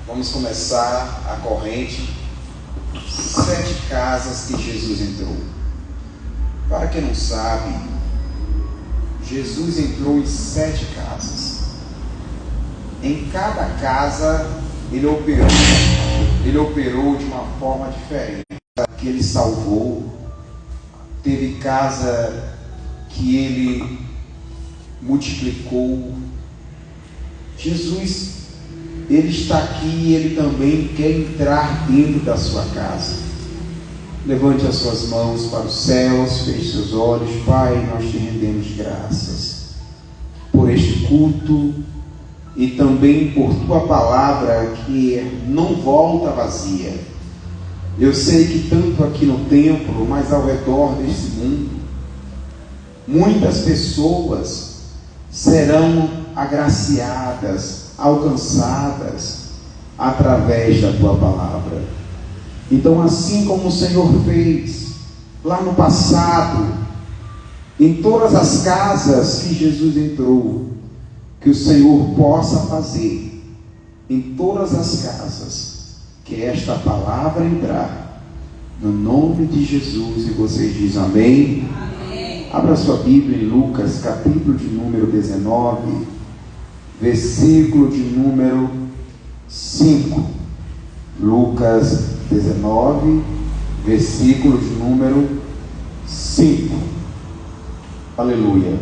Vamos começar a corrente 7 casas que Jesus entrou. Para quem não sabe, Jesus entrou em 7 casas. Em cada casa ele operou de uma forma diferente. Que ele salvou, teve casa que ele multiplicou. Jesus, ele está aqui e ele também quer entrar dentro da sua casa. Levante as suas mãos para os céus, feche seus olhos. Pai, nós te rendemos graças por este culto e também por tua palavra que não volta vazia. Eu sei que tanto aqui no templo, mas ao redor desse mundo, muitas pessoas serão agraciadas, alcançadas através da tua palavra. Então, assim como o Senhor fez lá no passado, em todas as casas que Jesus entrou, que o Senhor possa fazer em todas as casas, que esta palavra entrar, no nome de Jesus. E vocês dizem amém? Amém. Abra sua Bíblia em Lucas, capítulo de número 19, versículo de número 5. Lucas 19, versículo de número 5. Aleluia.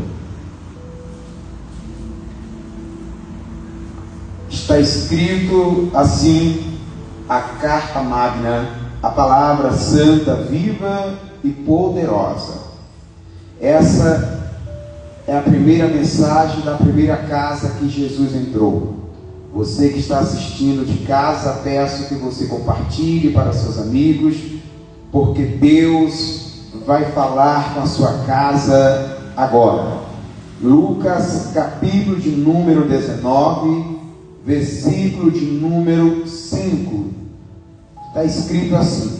Está escrito assim: a carta magna, a palavra santa, viva e poderosa. Essa é a primeira mensagem da primeira casa que Jesus entrou. Você que está assistindo de casa, peço que você compartilhe para seus amigos, porque Deus vai falar com a sua casa agora. Lucas, capítulo de número 19, versículo de número 5. Está escrito assim: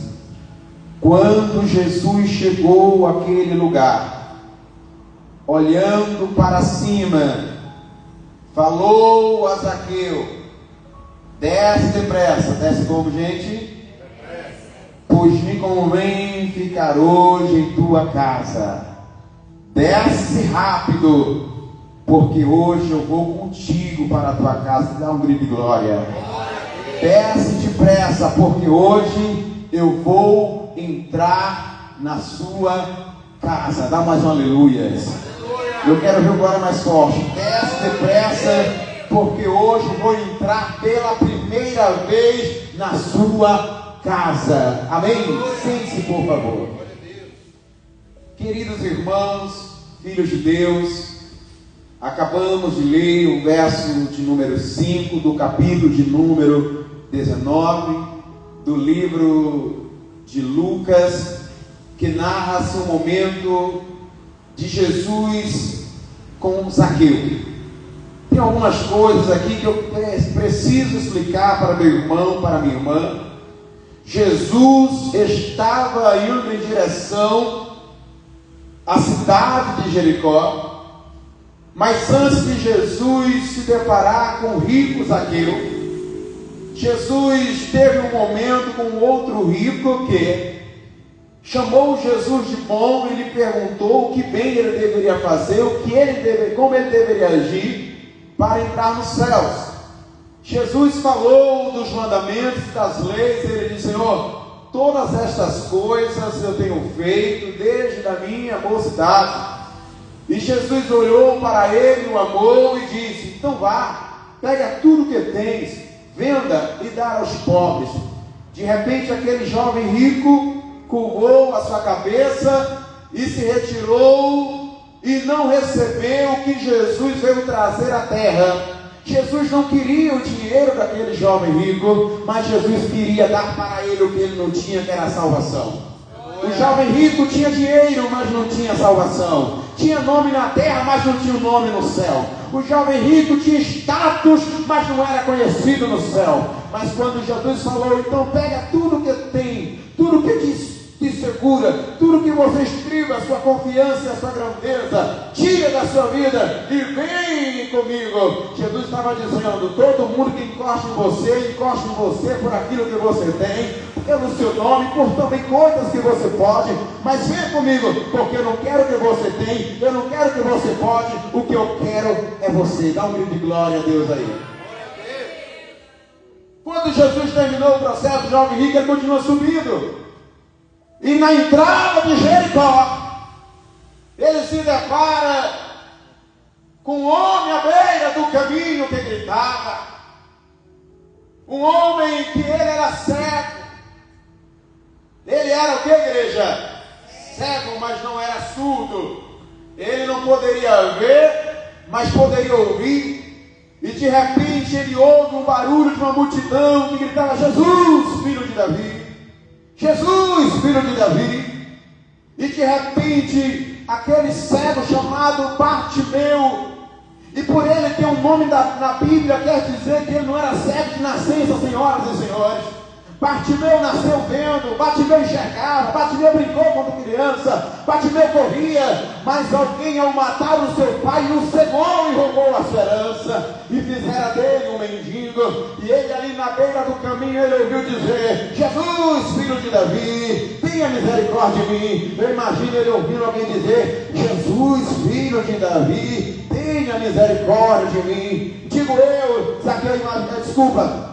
quando Jesus chegou àquele lugar, olhando para cima, falou a Zaqueu: desce depressa. Desce como, gente? Pois me convém ficar hoje em tua casa. Desce rápido, porque hoje eu vou contigo para a tua casa. Dá um grito de glória. Desce depressa, porque hoje eu vou entrar na sua casa. Dá mais um aleluia. Eu quero ver o glória mais forte. Desce depressa, porque hoje eu vou entrar pela primeira vez na sua casa. Amém? Sente-se, por favor. Queridos irmãos, filhos de Deus, acabamos de ler o verso de número 5 do capítulo de número 19 do livro de Lucas, que narra-se um momento de Jesus com Zaqueu. Tem algumas coisas aqui que eu preciso explicar para meu irmão, para minha irmã. Jesus estava indo em direção à cidade de Jericó, mas antes de Jesus se deparar com o rico Zaqueu, Jesus teve um momento com outro rico que chamou Jesus de bom e lhe perguntou o que bem ele deveria fazer, como ele deveria agir para entrar nos céus. Jesus falou dos mandamentos, das leis. Ele disse: Senhor, todas estas coisas eu tenho feito desde a minha mocidade. E Jesus olhou para ele, o amou e disse: então vá, pega tudo que tens, venda e dá aos pobres. De repente aquele jovem rico curvou a sua cabeça e se retirou e não recebeu o que Jesus veio trazer à terra. Jesus não queria o dinheiro daquele jovem rico, mas Jesus queria dar para ele o que ele não tinha, que era a salvação. O jovem rico tinha dinheiro, mas não tinha salvação. Tinha nome na terra, mas não tinha nome no céu. O jovem rico tinha status, mas não era conhecido no céu. Mas quando Jesus falou: então pega tudo que tem, tudo que te segura, tudo que você estriba, a sua confiança e a sua grandeza, tira da sua vida e vem comigo. Jesus estava dizendo: todo mundo que encosta em você por aquilo que você tem, pelo seu nome, por também coisas que você pode, mas vem comigo, porque eu não quero que você tenha, eu não quero que você pode, o que eu quero é você. Dá um grito de glória a Deus aí. Quando Jesus terminou o processo do jovem rico, ele continua subindo. E na entrada de Jericó, ele se depara com um homem à beira do caminho que gritava. Um homem que ele era cego. Ele era o que, igreja? Cego, mas não era surdo. Ele não poderia ver, mas poderia ouvir. E de repente ele ouve um barulho de uma multidão que gritava: Jesus, filho de Davi! Jesus, filho de Davi! E de repente aquele cego chamado Bartimeu, e por ele tem um nome na Bíblia, quer dizer que ele não era cego de nascença, senhoras e senhores. Bartimeu nasceu vendo, Bartimeu enxergava, Bartimeu brincou quando criança, Bartimeu corria, mas alguém ao matar o seu pai o cegou e roubou a sua herança, e fizeram dele um mendigo. E ele ali na beira do caminho, ele ouviu dizer: Jesus, filho de Davi, tenha misericórdia de mim. Eu imagino ele ouvindo alguém dizer: Jesus, filho de Davi, tenha misericórdia de mim. Digo eu, Zaqueu, desculpa,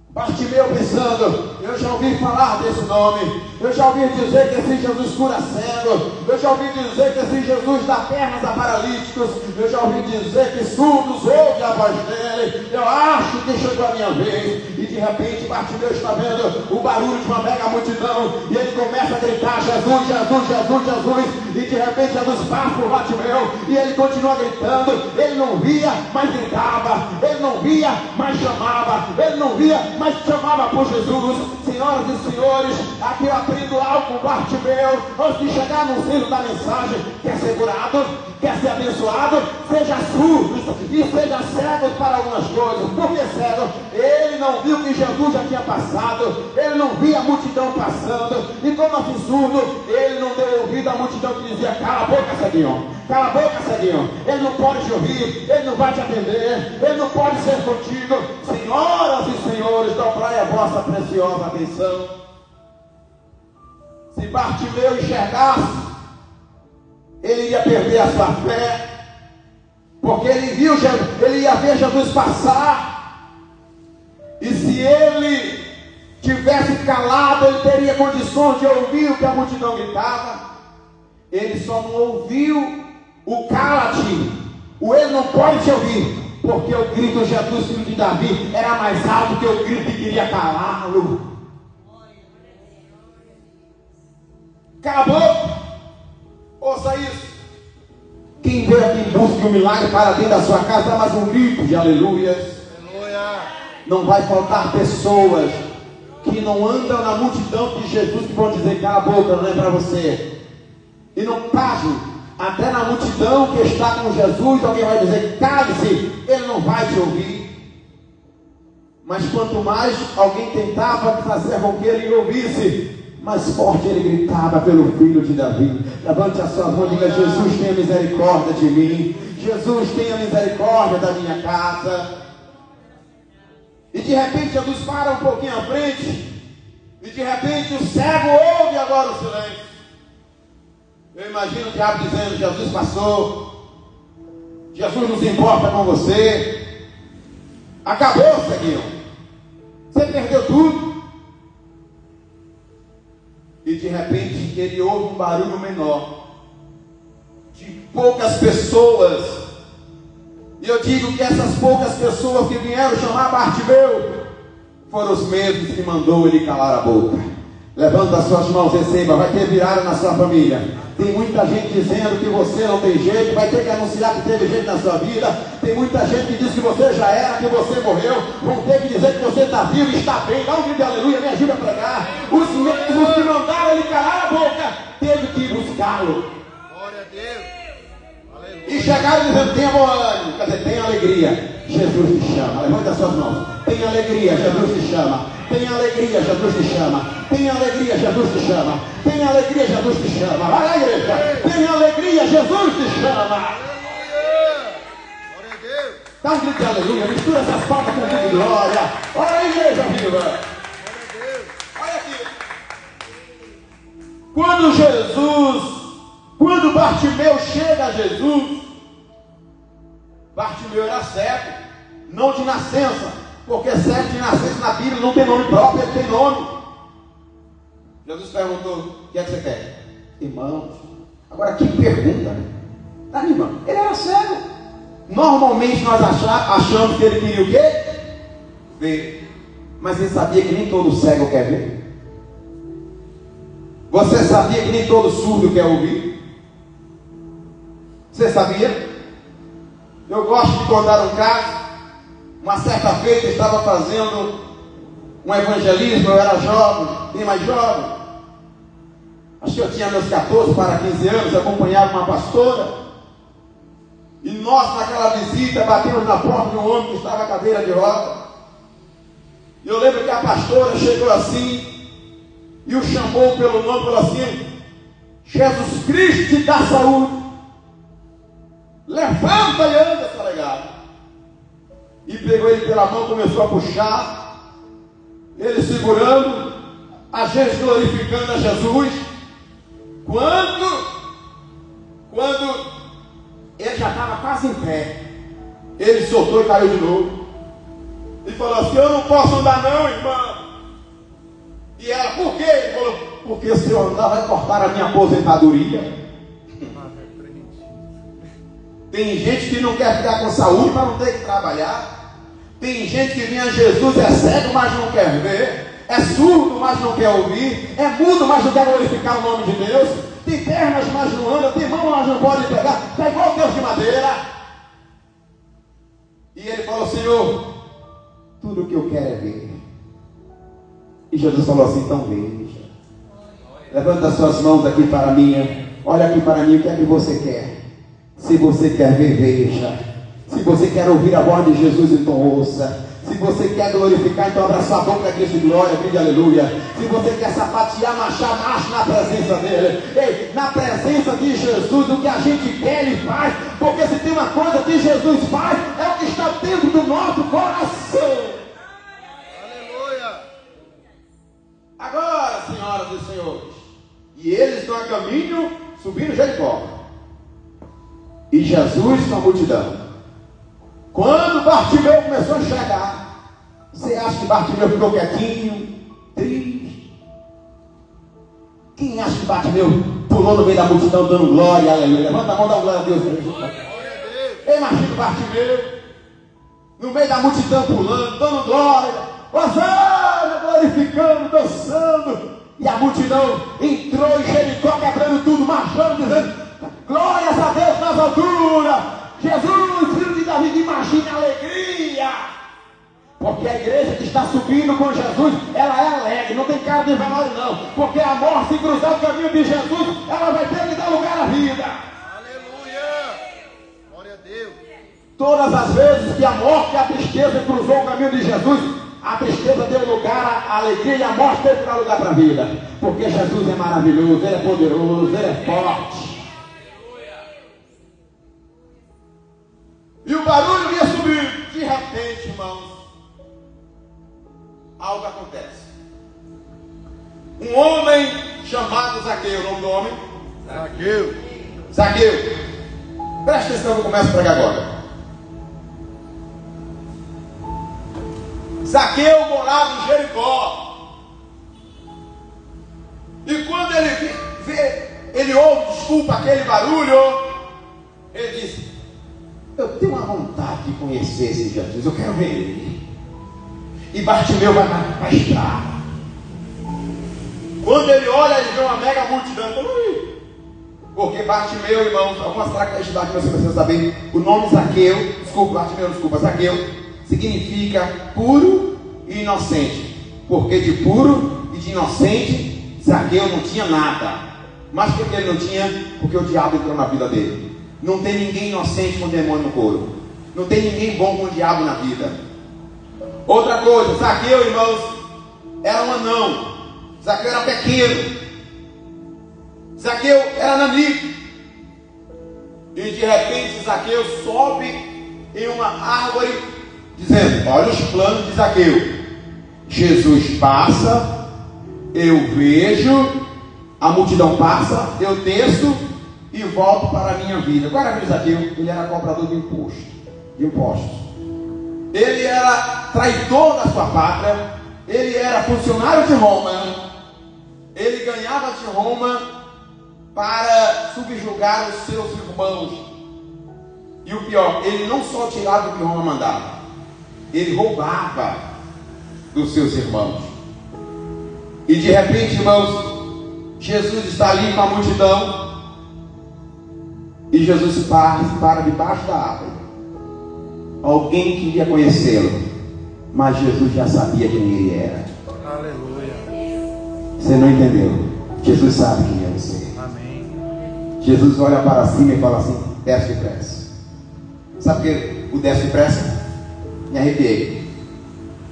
Bartimeu pensando: eu já ouvi falar desse nome, eu já ouvi dizer que esse Jesus cura cego, eu já ouvi dizer que esse Jesus dá pernas a paralíticos, eu já ouvi dizer que surdos ouvem a voz dele, eu acho que chegou a minha vez. E de repente Bartimeu está vendo o barulho de uma mega multidão, e ele começa a gritar: Jesus, Jesus, Jesus, Jesus. E de repente Jesus passa por Bartimeu, e ele continua gritando. Ele não via, mas gritava, ele não via, mas chamava, ele não via, mas chamava por Jesus. Senhoras e senhores, aqui eu aprendo algo com Bartimeu. Antes de chegar no centro da mensagem: quer ser curado, quer ser abençoado, seja surdo e seja cego para algumas coisas. Por que cego? Ele não viu que Jesus já tinha passado, ele não via a multidão passando, e como assim surdo? Ele não deu ouvido à multidão que dizia: cala a boca, ceguinho, cala a boca, ceguinho, ele não pode te ouvir, ele não vai te atender, ele não pode ser contigo. Senhoras e senhores, dobrai a vossa preciosa atenção. Se Bartimeu enxergasse, ele iria perder a sua fé, porque ele ia ver Jesus passar. E se ele tivesse calado, ele teria condições de ouvir o que a multidão gritava. Ele só não ouviu o cala-te, o ele não pode te ouvir, porque o grito Jesus, filho de Davi, era mais alto que o grito que queria calá-lo. Cala a boca, ouça isso. Quem veio aqui em busca de um milagre para dentro da sua casa, dá mais um grito de aleluias. Não vai faltar pessoas que não andam na multidão de Jesus, que vão dizer: cala a boca, não é para você. E não passe, até na multidão que está com Jesus, alguém vai dizer: cale-se, ele não vai te ouvir. Mas quanto mais alguém tentava fazer com que ele ouvisse, mais forte ele gritava pelo filho de Davi. Levante a sua mão e diga: Jesus, tenha misericórdia de mim. Jesus, tenha misericórdia da minha casa. E de repente Jesus para um pouquinho à frente, e de repente o cego ouve agora o silêncio. Eu imagino o diabo dizendo: Jesus passou, Jesus não se importa com você, acabou, ceguinho, você perdeu tudo. E de repente ele ouve um barulho menor, de poucas pessoas. E eu digo que essas poucas pessoas que vieram chamar Bartimeu foram os mesmos que mandou ele calar a boca. Levanta as suas mãos, receba, vai ter virada na sua família. Tem muita gente dizendo que você não tem jeito, vai ter que anunciar que teve jeito na sua vida. Tem muita gente que diz que você já era, que você morreu. Vão ter que dizer que você está vivo e está bem. Dá um grito de aleluia, me ajuda a pregar. Os mesmos que mandaram ele calar a boca, teve que ir buscá-lo. Glória a Deus. E chegaram dizendo: tenha bom ânimo, quer dizer, tenha alegria, Jesus te chama. Levanta as suas mãos. Tenha alegria, Jesus te chama. Tem alegria, Jesus te chama. Tem alegria, Jesus te chama. Tem alegria, Jesus te chama. Vai lá, igreja. Tem alegria, Jesus te chama. Dá um grito de aleluia. Mistura essas palmas com um grito de glória. Olha a igreja viva. Olha aqui. Quando Bartimeu chega a Jesus, Bartimeu era cego, não de nascença, porque cego de nascença na Bíblia não tem nome próprio, ele tem nome. Jesus perguntou: o que é que você quer? Irmãos, agora que pergunta, né? Tá, irmão? Ele era cego. Normalmente nós achamos que ele queria o quê? Ver. Mas você sabia que nem todo cego quer ver? Você sabia que nem todo surdo quer ouvir? Você sabia? Eu gosto de contar um caso. Uma certa feita eu estava fazendo um evangelismo, eu era jovem, bem mais jovem. Acho que eu tinha meus 14 para 15 anos, acompanhava uma pastora. E nós, naquela visita, batemos na porta de um homem que estava à cadeira de roda. E eu lembro que a pastora chegou assim e o chamou pelo nome e falou assim: Jesus Cristo te dá saúde. Levanta e anda, tá ligado? E pegou ele pela mão, começou a puxar. Ele segurando, a gente glorificando a Jesus. Quando ele já estava quase em pé, ele soltou e caiu de novo. E falou assim: eu não posso andar não, irmã. E ela: por quê? Ele falou: porque se eu andar vai cortar a minha aposentadoria. Tem gente que não quer ficar com saúde para não ter que trabalhar. Tem gente que vem a Jesus, é cego, mas não quer ver. É surdo, mas não quer ouvir. É mudo, mas não quer glorificar o nome de Deus. Tem pernas, mas não anda. Tem mão, mas não pode pegar. Está igual o Deus de madeira. E ele falou: Senhor, tudo o que eu quero é ver. E Jesus falou assim: então veja. Levanta as suas mãos aqui para mim. Olha aqui para mim, o que é que você quer? Se você quer ver, veja. Se você quer ouvir a voz de Jesus, então ouça. Se você quer glorificar, então abra sua boca, grite de glória, grite aleluia. Se você quer sapatear, marchar, marche na presença dele. Ei, na presença de Jesus, o que a gente quer, ele faz. Porque se tem uma coisa que Jesus faz, é o que está dentro do nosso coração. Aleluia. Agora, senhoras e senhores, e eles estão a caminho, subindo Jericó. E Jesus com a multidão. Quando Bartimeu começou a chegar, você acha que Bartimeu ficou quietinho, triste? Quem acha que Bartimeu pulou no meio da multidão dando glória, aleluia? Levanta a mão, dá glória a Deus. Imagina Bartimeu no meio da multidão pulando, dando glória, Osana, glorificando, dançando. E a multidão entrou em Jericó, quebrando tudo, marchando, dizendo: glórias a Deus nas alturas. Jesus, filho de Davi, imagina a alegria. Porque a igreja que está subindo com Jesus, ela é alegre, não tem cara de valor não. Porque a morte, se cruzar o caminho de Jesus, ela vai ter que dar lugar à vida. Aleluia! Glória a Deus! Todas as vezes que a morte e a tristeza cruzou o caminho de Jesus, a tristeza deu lugar à alegria e a morte teve que dar lugar para a vida. Porque Jesus é maravilhoso, Ele é poderoso, Ele é forte. E o barulho ia subir. De repente, irmãos, algo acontece. Um homem chamado Zaqueu, o nome do homem? Zaqueu. Zaqueu. Presta atenção que eu começo a pregar agora. Zaqueu morava em Jericó. E quando ele ouve, desculpa, aquele barulho, ele disse: eu tenho uma vontade de conhecer esse Jesus, eu quero ver ele. E Bartimeu vai para a estrada. Quando ele olha, ele vê uma mega multidão. Porque Bartimeu, irmãos, algumas características que você precisa saber. O nome Zaqueu, Zaqueu, significa puro e inocente. Porque de puro e de inocente, Zaqueu não tinha nada. Mas por que ele não tinha? Porque o diabo entrou na vida dele. Não tem ninguém inocente com demônio no couro. Não tem ninguém bom com o diabo na vida. Outra coisa, Zaqueu, irmãos, era um anão. Zaqueu era pequeno. Zaqueu era nanico. E de repente Zaqueu sobe em uma árvore, dizendo: olha os planos de Zaqueu. Jesus passa, eu vejo, a multidão passa, eu desço e volto para a minha vida. Qual era o Zaqueu? Ele era cobrador de impostos. Ele era traidor da sua pátria. Ele era funcionário de Roma. Ele ganhava de Roma para subjugar os seus irmãos. E o pior, ele não só tirava o que Roma mandava, ele roubava dos seus irmãos. E de repente, irmãos, Jesus está ali com a multidão. E Jesus para debaixo da árvore. Alguém queria conhecê-lo, mas Jesus já sabia quem ele era. Aleluia. Você não entendeu? Jesus sabe quem é você. Amém. Jesus olha para cima e fala assim: desce depressa. Sabe por que o desce depressa? Me arrepiei.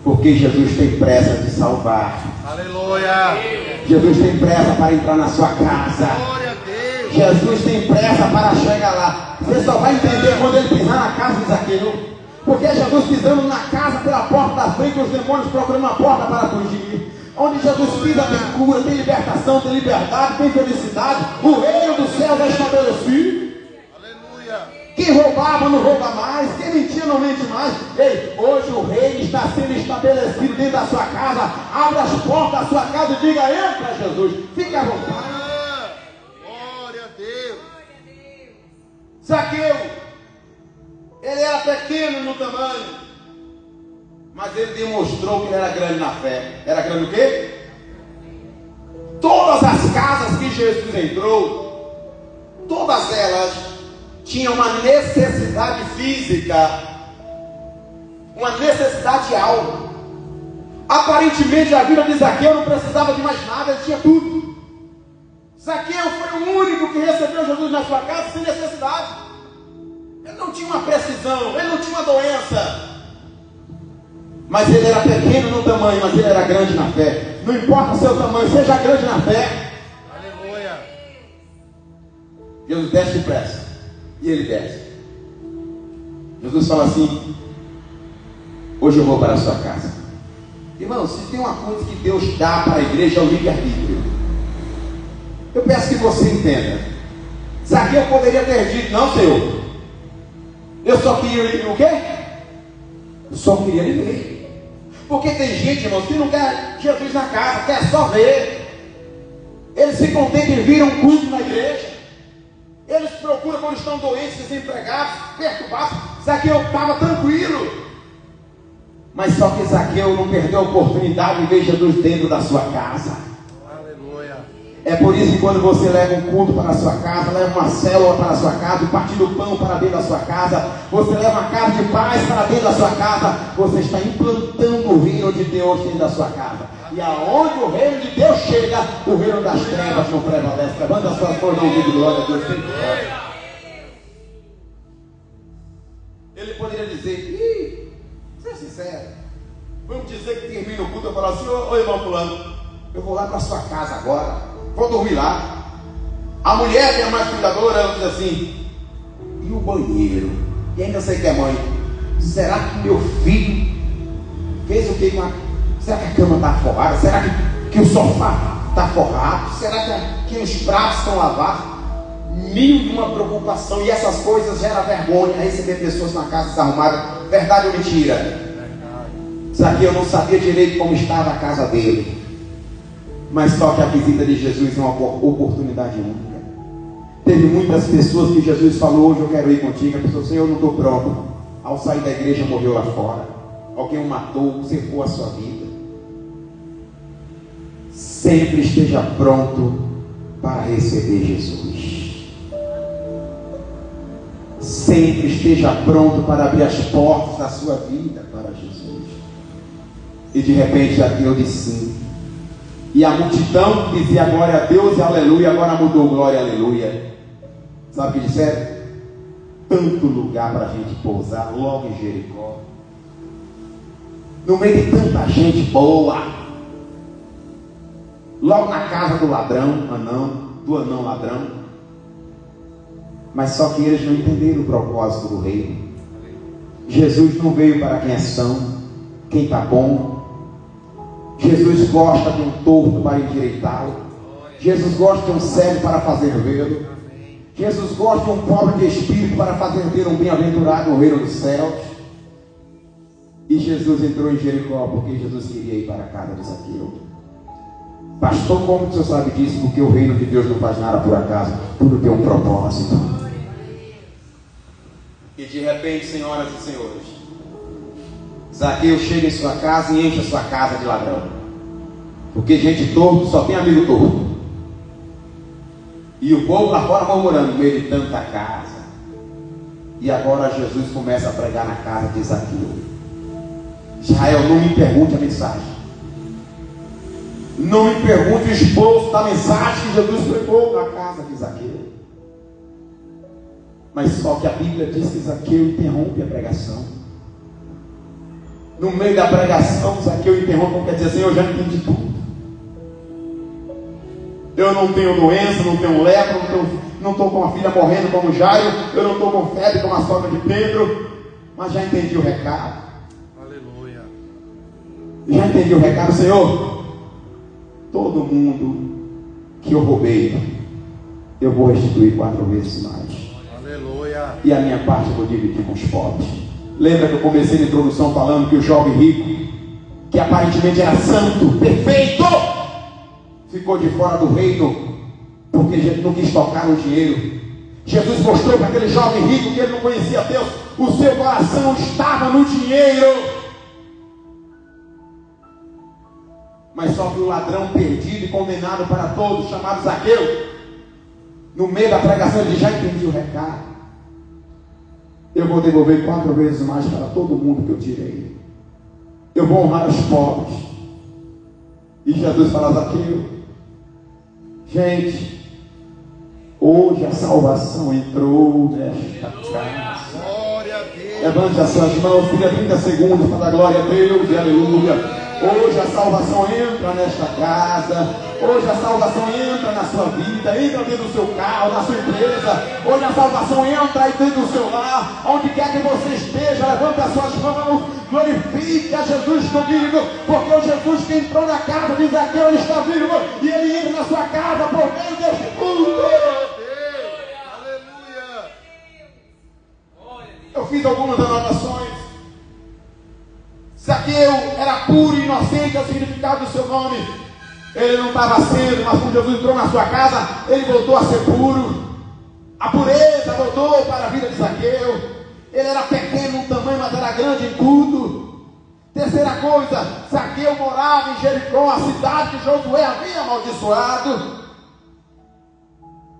Porque Jesus tem pressa de salvar. Aleluia. Jesus tem pressa para entrar na sua casa. Glória a Deus. Jesus tem pressa para chegar lá. Você só vai entender quando ele pisar na casa de Zaqueu. Porque Jesus pisando na casa pela porta da frente, os demônios procurando uma porta para fugir. Onde Jesus pisa tem cura, tem libertação, tem liberdade, tem felicidade. O reino do céu é estabelecido. Aleluia. Quem roubava não rouba mais, quem mentia não mente mais. Ei, hoje o reino está sendo estabelecido dentro da sua casa. Abra as portas da sua casa e diga: entra, Jesus, fique à vontade. Glória a Deus. Zaqueu, ele era pequeno no tamanho, mas ele demonstrou que ele era grande na fé. Era grande o quê? Todas as casas que Jesus entrou, todas elas tinham uma necessidade física, uma necessidade de algo. Aparentemente a vida de Zaqueu não precisava de mais nada, ele tinha tudo. Zaqueu foi o único que recebeu Jesus na sua casa sem necessidade. Ele não tinha uma precisão, ele não tinha uma doença. Mas ele era pequeno no tamanho, mas ele era grande na fé. Não importa o seu tamanho, seja grande na fé. Aleluia. Jesus desce depressa. E ele desce. Jesus fala assim: hoje eu vou para a sua casa. Irmão, se tem uma coisa que Deus dá para a igreja, é o livre-arbítrio. Eu peço que você entenda. Zaqueu poderia ter dito: não, Senhor, eu só queria ir o quê? Eu só queria ir ver. Porque tem gente, irmãos, que não quer Jesus na casa, quer só ver. Eles se contentam em vir a um culto na igreja. Eles procuram quando estão doentes, desempregados, perturbados. Zaqueu estava tranquilo. Mas só que Zaqueu não perdeu a oportunidade de ver Jesus dentro da sua casa. Aleluia. É por isso que quando você leva um culto para a sua casa, leva uma célula para a sua casa, partindo o pão para dentro da sua casa, você leva uma casa de paz para dentro da sua casa, você está implantando o reino de Deus dentro da sua casa. E aonde o reino de Deus chega, o reino das trevas não prevalece. Levanta as suas mãos no ouvido, glória a Deus. Ele poderia dizer: seja sincero, vamos dizer que termina o culto, eu falo assim: ô irmão fulano, eu vou lá para a sua casa agora, vou dormir lá. A mulher que é mais cuidadora, ela diz assim: e o banheiro? E ainda sei que é mãe. Será que meu filho fez o que com a... Será que a cama está forrada? Será que o sofá está forrado? Será que os pratos estão lavados? Mil e uma preocupação. E essas coisas geram vergonha. Receber pessoas na casa desarrumada. Verdade ou mentira? Zaqueu não sabia direito como estava a casa dele. Mas só que a visita de Jesus é uma oportunidade única. Teve muitas pessoas que Jesus falou: hoje eu quero ir contigo. A pessoa: Senhor, eu não estou pronto. Ao sair da igreja morreu lá fora. Alguém o matou, cercou a sua vida. Sempre esteja pronto para receber Jesus. Sempre esteja pronto para abrir as portas da sua vida para Jesus. E de repente Zaqueu disse sim. E a multidão que dizia glória a Deus e aleluia, agora mudou glória e aleluia. Sabe o que disseram? Tanto lugar para a gente pousar logo em Jericó. No meio de tanta gente boa, logo na casa do anão ladrão. Mas só que eles não entenderam o propósito do reino. Jesus não veio para quem é são, quem está bom. Jesus gosta de um torto para endireitá-lo. Jesus gosta de um cego para fazer vê-lo. Jesus gosta de um pobre de espírito para fazer ter um bem-aventurado no reino dos céus. E Jesus entrou em Jericó porque Jesus queria ir para a casa de Zaqueu. Pastor, como que o senhor sabe disso? Porque o reino de Deus não faz nada por acaso, tudo tem um propósito. E de repente, senhoras e senhores, Zaqueu chega em sua casa e enche a sua casa de ladrão. Porque gente torto só tem amigo torto. E o povo lá fora murmurando, no meio de tanta casa. E agora Jesus começa a pregar na casa de Zaqueu. Israel, não me pergunte a mensagem. Não me pergunte o esboço da mensagem que Jesus pregou na casa de Zaqueu. Mas só que a Bíblia diz que Zaqueu interrompe a pregação. No meio da pregação, Zaqueu interrompe, quer dizer assim, eu já entendi tudo. Eu não tenho doença, não tenho lepra, não estou com a filha morrendo como Jairo, eu não estou com febre como a sogra de Pedro, mas já entendi o recado. Aleluia. Já entendi o recado, Senhor. Todo mundo que eu roubei, eu vou restituir 4 vezes mais. Aleluia. E a minha parte eu vou dividir com os pobres. Lembra que eu comecei na introdução falando que o jovem rico, que aparentemente era santo, perfeito, ficou de fora do reino, porque não quis tocar no dinheiro. Jesus mostrou para aquele jovem rico que ele não conhecia Deus, o seu coração estava no dinheiro. Mas só que o ladrão perdido e condenado para todos, chamado Zaqueu, no meio da pregação ele já entendia o recado. Eu vou devolver 4 vezes mais para todo mundo que eu tirei. Eu vou honrar os pobres. E Jesus fala, Zaqueu, gente, hoje a salvação entrou nesta casa. Glória a Deus. Levante as suas mãos, fica 30 segundos para dar glória a Deus e aleluia. Hoje a salvação entra nesta casa. Hoje a salvação entra na sua vida, entra dentro do seu carro, na sua empresa. Hoje a salvação entra aí dentro do seu lar. Onde quer que você esteja, levante as suas mãos, glorifique a Jesus comigo, porque o Jesus que entrou na casa de Zaqueu, ele está vivo e ele entra na sua casa por meio deste culto. Aleluia. Eu fiz algumas anotações. Zaqueu era puro e inocente, é o significado do seu nome. Ele não estava sendo, mas quando Jesus entrou na sua casa, ele voltou a ser puro. A pureza voltou para a vida de Zaqueu. Ele era pequeno no tamanho, mas era grande em tudo. Terceira coisa, Zaqueu morava em Jericó, a cidade que Josué havia amaldiçoado.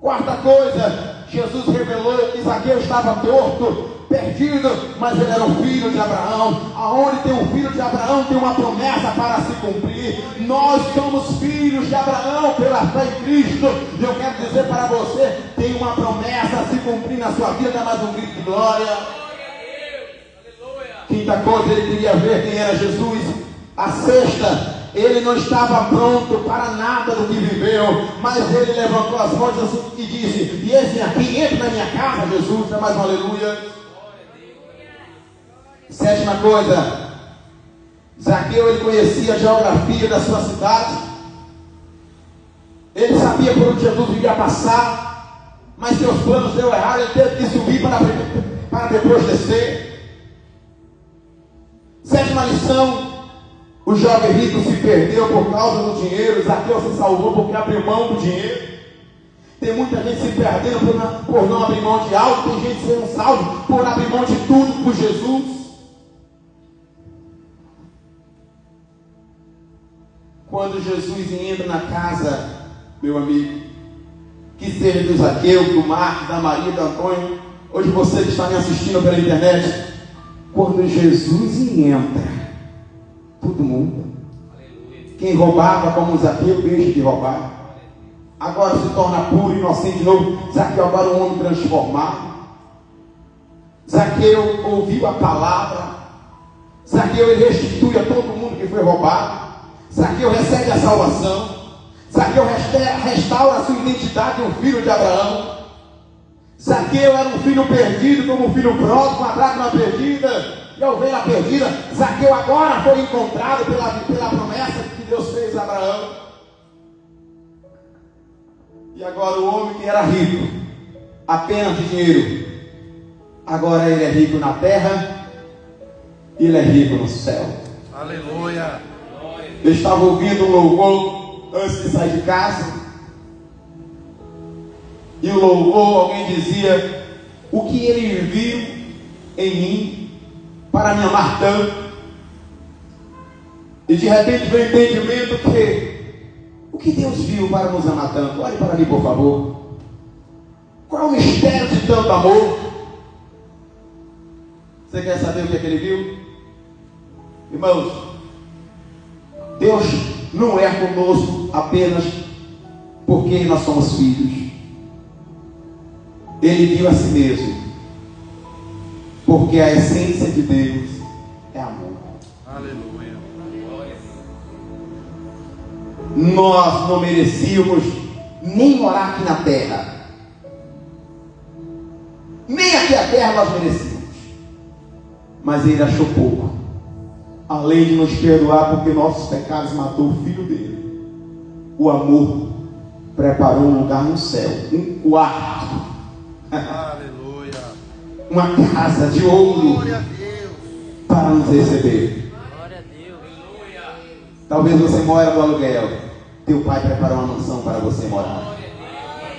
Quarta coisa, Jesus revelou que Zaqueu estava torto, perdido, mas ele era um filho de Abraão. Aonde tem um filho de Abraão, tem uma promessa para se cumprir. Nós somos filhos de Abraão pela fé em Cristo. E eu quero dizer para você, tem uma promessa a se cumprir na sua vida. Dá mais um grito de glória. Quinta coisa, ele queria ver quem era Jesus. A sexta, ele não estava pronto para nada do que viveu, mas ele levantou as mãos e disse, e esse aqui, entra na minha casa, Jesus. Dá mais um aleluia. Sétima coisa, Zaqueu, ele conhecia a geografia da sua cidade. Ele sabia por onde Jesus iria passar, mas seus planos deu errado. Ele teve que subir para depois descer. Sétima lição, o jovem rico se perdeu por causa do dinheiro. Zaqueu se salvou porque abriu mão do dinheiro. Tem muita gente se perdendo por não abrir mão de algo. Tem gente sendo salvo por abrir mão de tudo por Jesus. Quando Jesus entra na casa, meu amigo, que seja do Zaqueu, do Marcos, da Maria, do Antônio, hoje você que está me assistindo pela internet, quando Jesus entra, todo mundo, quem roubava como Zaqueu, deixa de roubar, agora se torna puro, inocente de novo. Zaqueu agora é um homem transformado. Zaqueu ouviu a palavra. Zaqueu ele restitui a todo mundo que foi roubado. Zaqueu recebe a salvação. Zaqueu restaura a sua identidade de um filho de Abraão. Zaqueu era um filho perdido, como um filho pródigo, uma dracma perdida, e a ovelha perdida. Zaqueu agora foi encontrado pela promessa que Deus fez a Abraão. E agora o homem que era rico, apenas de dinheiro, agora ele é rico na terra, e ele é rico no céu. Aleluia. Eu estava ouvindo um louvor antes de sair de casa, e o louvor, alguém dizia: o que ele viu em mim para me amar tanto? E de repente veio o entendimento que o que Deus viu para nos amar tanto? Olhe para mim, por favor. Qual é o mistério de tanto amor? Você quer saber o que é que ele viu? Irmãos, Deus não é conosco apenas porque nós somos filhos. Ele viu a si mesmo, porque a essência de Deus é amor. Aleluia. Nós não merecíamos nem morar aqui na terra, nem aqui a terra nós merecíamos, mas Ele achou pouco, além de nos perdoar porque nossos pecados matou o Filho dele. O amor preparou um lugar no céu, um quarto, aleluia, uma casa de ouro, glória a Deus, para nos receber. Glória a Deus. Talvez você mora no aluguel, teu pai preparou uma mansão para você morar.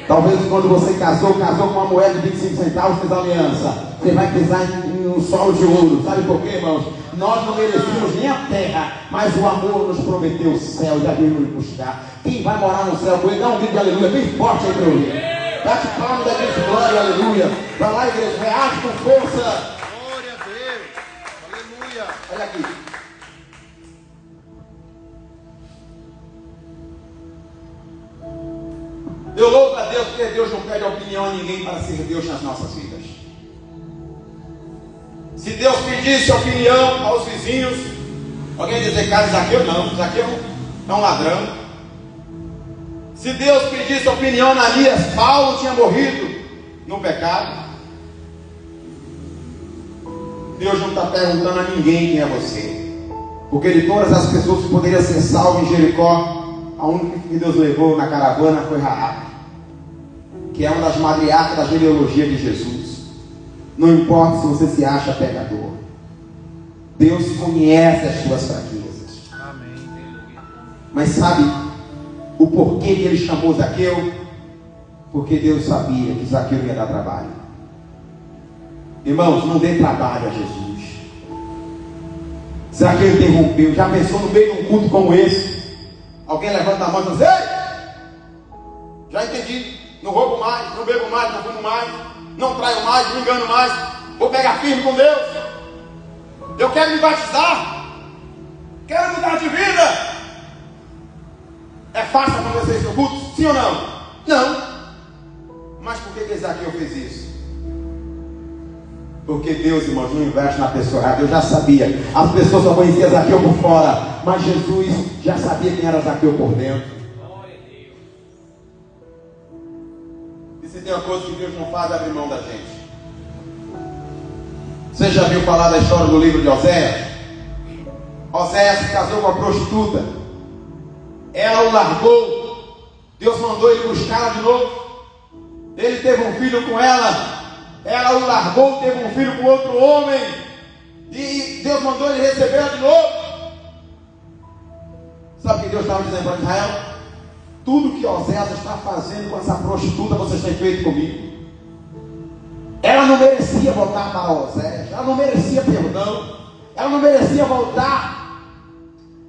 Talvez quando você casou com uma moeda de 25 centavos, fez aliança, você vai pisar em um solo de ouro. Sabe por quê, irmãos? Nós não merecíamos nem a terra, mas o amor nos prometeu o céu, já veio nos buscar. Quem vai morar no céu com ele, dá um grito de aleluia bem forte aí para eu ouvir. Bate palma da igreja, glória, aleluia. Vai lá, igreja, reage com força. glória a Deus, aleluia. Olha aqui. Eu louvo a Deus porque Deus não pede opinião a ninguém para ser Deus nas nossas vidas. Se Deus pedisse opinião aos vizinhos, alguém dizer, cara, Zaqueu não, Zaqueu é um ladrão. Se Deus pedisse opinião a Ananias, Paulo tinha morrido no pecado. Deus não está perguntando a ninguém quem é você, porque de todas as pessoas que poderiam ser salvas em Jericó, a única que Deus levou na caravana foi Raabe, que é uma das matriarcas da genealogia de Jesus. Não importa se você se acha pecador, Deus conhece as suas fraquezas. Amém. Mas sabe o porquê que ele chamou Zaqueu? Porque Deus sabia que Zaqueu ia dar trabalho. Irmãos, não dê trabalho a Jesus. Zaqueu interrompeu. Já pensou no meio de um culto como esse? Alguém levanta a mão e diz: ei, já entendi, não roubo mais, não bebo mais, não fumo mais, não traio mais, não engano mais, vou pegar firme com Deus, eu quero me batizar, quero mudar de vida. É fácil acontecer isso no culto? Sim ou não? Não. Mas por que Zaqueu fez isso? Porque Deus, irmãos, não investe na pessoa errada. Eu já sabia, as pessoas só conheciam Zaqueu por fora, mas Jesus já sabia quem era Zaqueu por dentro. E se tem uma coisa que Deus não faz, é abrir mão da gente. Você já viu falar da história do livro de Oséias? Oséias se casou com uma prostituta, ela o largou, Deus mandou ele buscá-la de novo, ele teve um filho com ela o largou, teve um filho com outro homem, e Deus mandou ele recebê-la de novo. Sabe o que Deus estava dizendo para Israel? Tudo que Oséias está fazendo com essa prostituta, vocês têm feito comigo. Ela não merecia voltar para Oséias, ela não merecia perdão, ela não merecia voltar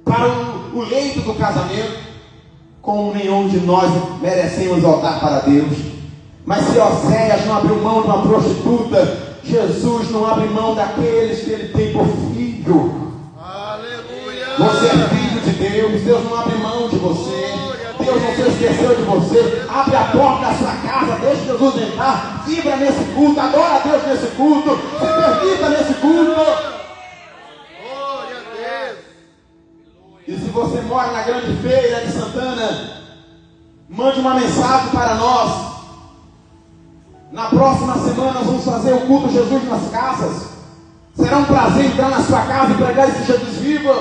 para o leito do casamento, como nenhum de nós merecemos voltar para Deus. Mas se Oséias não abriu mão de uma prostituta, Jesus não abre mão daqueles que ele tem por filho. Aleluia. Você é filho de Deus, Deus não abre mão de você, Deus não se esqueceu de você. Abre a porta da sua casa, deixa Jesus entrar, vibra nesse culto, adora a Deus nesse culto, se permita nesse culto. Glória a Deus. E se você mora na grande feira de Santana, Mande uma mensagem para nós. Na próxima semana nós vamos fazer o culto Jesus nas casas. Será um prazer entrar na sua casa e pregar esse Jesus vivo.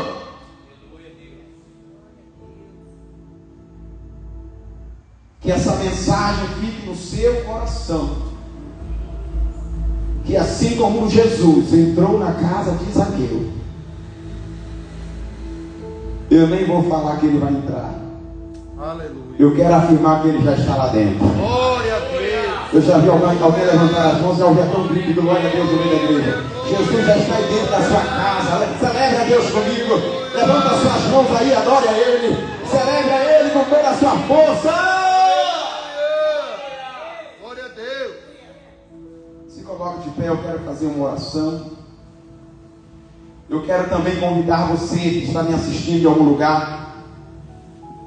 Que essa mensagem fique no seu coração. Que assim como Jesus entrou na casa de Zaqueu, eu nem vou falar que ele vai entrar. Aleluia. Eu quero afirmar que ele já está lá dentro. Glória a Deus. Eu já vi alguém levantar as mãos e ouvir até um grito do glória a Deus no meio da igreja. Jesus já está aí dentro da sua casa. Celebre a Deus comigo. Levanta as suas mãos aí, adore a Ele. Celebre a Ele com toda a sua força. Glória a Deus. Se coloque de pé, eu quero fazer uma oração. Eu quero também convidar você que está me assistindo em algum lugar.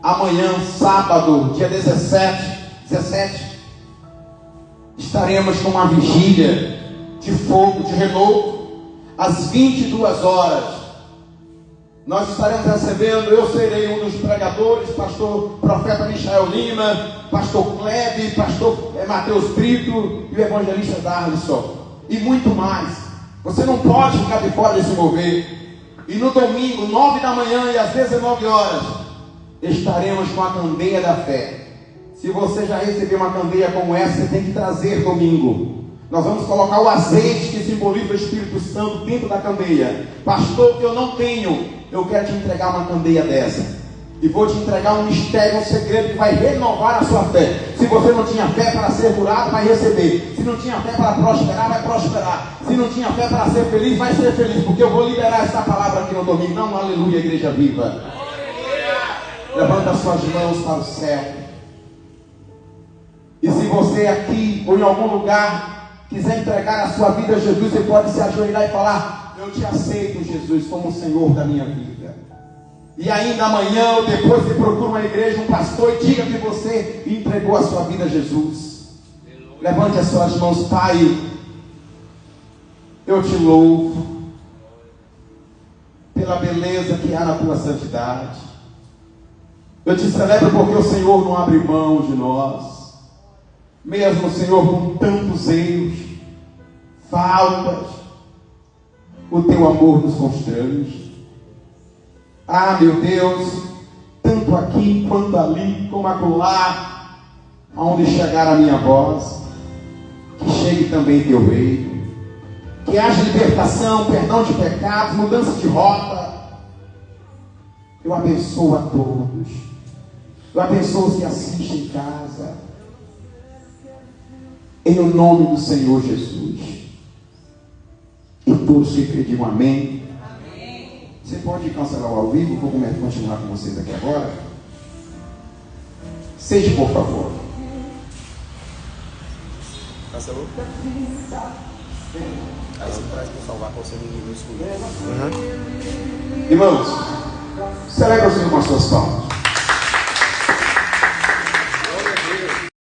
Amanhã, sábado, dia 17, estaremos com uma vigília de fogo, de renovo, às 22 horas. Nós estaremos recebendo, eu serei um dos pregadores, pastor profeta Michael Lima, pastor Klebe, pastor Mateus Brito e o evangelista Darlisson, e muito mais. Você não pode ficar de fora desse mover. E no domingo, 9 da manhã e às 19 horas, estaremos com a candeia da fé. Se você já recebeu uma candeia como essa, você tem que trazer domingo. Nós vamos colocar o azeite que simboliza o Espírito Santo dentro da candeia. Pastor, eu não tenho. Eu quero te entregar uma candeia dessa. E vou te entregar um mistério, um segredo que vai renovar a sua fé. Se você não tinha fé para ser curado, vai receber. Se não tinha fé para prosperar, vai prosperar. Se não tinha fé para ser feliz, vai ser feliz. Porque eu vou liberar essa palavra aqui no domingo. Não, aleluia, igreja viva. Levanta as suas mãos para o céu. E se você aqui ou em algum lugar quiser entregar a sua vida a Jesus, você pode se ajoelhar e falar: eu te aceito, Jesus, como o Senhor da minha vida. E ainda amanhã ou depois você procura uma igreja, um pastor, e diga que você entregou a sua vida a Jesus. Levante as suas mãos. Pai, eu te louvo pela beleza que há na tua santidade. Eu te celebro porque o Senhor não abre mão de nós. Mesmo, Senhor, com tantos erros, faltas, o teu amor nos constrange. Ah, meu Deus, tanto aqui quanto ali, como acolá, aonde chegar a minha voz, que chegue também teu reino, que haja libertação, perdão de pecados, mudança de rota. Eu abençoo a todos. Eu abençoo os que assistem em casa. Em o nome do Senhor Jesus. E todos que acreditam, amém. Amém. Você pode cancelar o ao vivo? Vou continuar com vocês aqui agora. Seja, por favor. Cancelou? Aí você traz para salvar para você ninguém no escuro. Irmãos, celebra o Senhor com as suas palmas.